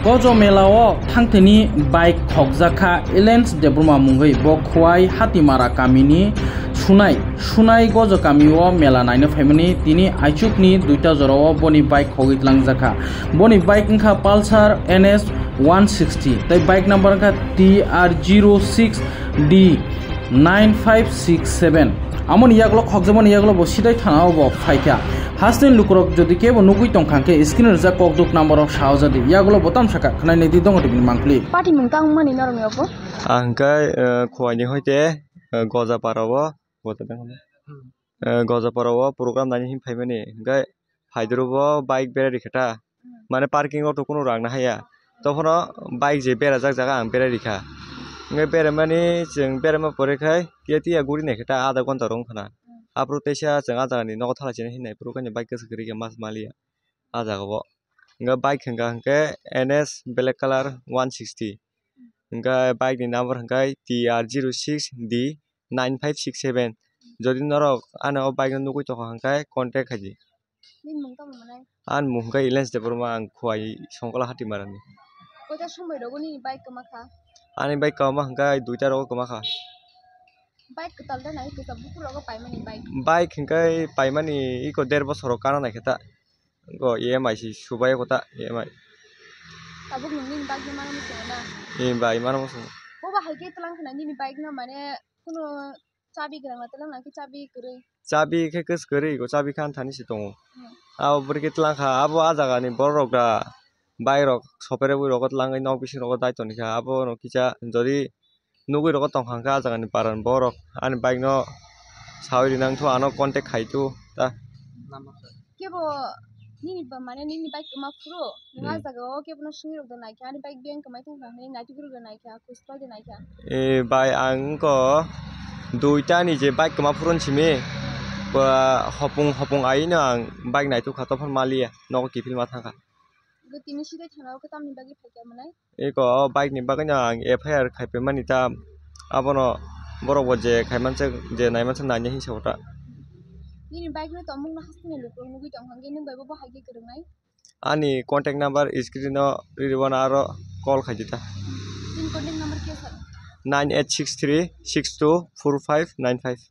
Gojo melao thangteni bike khokjaka Elens Debruma mungoi bo khwai hatimara kamini sunai gojo kamio mela naino family tini aichukni duita jorao boni bike khogitlangjaka boni bike ingkha Pulsar NS 160 tai bike number ingkha TR06D 9567 amon yaglo khokjamon yaglo bo sidai thanao bo phaika Hastin lukrok jodi kebo nugui tongkhangke screen ja kokduk number of shawjadi yaglo botam saka khnai nedi dong tibni mangpli party mungtang mani narmi opo angkai khwani hoite goja parawo goja parawo program nani him phaimani angkai phaidrubo bike berari khata mane parking auto kono rang na haya tokhono bike je bera jak jaga ang berari kha ngai beramani jeng berama pore khai ketia guri ne khata adha gonta rong khana apro teisa janga jagani nogo thala chene hinai pro kanya bike kasukri ke mas malia aja go nga bike hanga hangke NS black color 160 nga bike ni number hangke TR06D 9567 jodi norok ana o bike nugui to hangke contact khaji nin mungtang manai an mungka Elens Debruma ang khwai songkala hati marani koita sombai rogo ni bike kamakha ani bike kama hangke duita rogo kama kha bike ketalda nai kita buku rogo paimani bike hangke paimani iko 1.5 bosor kana nai khata go EMI si subai kota EMI tabuk nungni bike ni mana musena bai mana musu boba haike telang khana ni bike na mane kuno chabi grang telang na ki chabi kere chabi ke kes keri go chabi khan thani si tongo abo burke telang kha abo ajaga ni borok da bike rok sopere bui rogot langai nok bisi rogot daito ni kha abo no kicha jodi nugui rogot tong khangka ajaga ni paran borok ani bike no sawi nang thu ano contact khaitu ta kebo nini ba mane nini bike kama furo nga jaga o kebo no sungi rok da nai kha ani bike biang kamai tang nai nati guru da nai kha kustal da nai kha bai ang ko duita ni je bike kama furon chimi ba hopung ai na ang bike nai tu khato phon malia nok kipil ma thangka go tini sidai thanao ka tamni bagi phakya manai eko bike ni bagana ang FIR khaipe mani ta abono borok bo je khaimanche je naimanche nanya hi sota nini bike no tomung na hasne lukro nugui tong hange ning bai bo haike kereng nai ani contact number screen no ribana aro call khajita tin contact number ke sar 9863 624595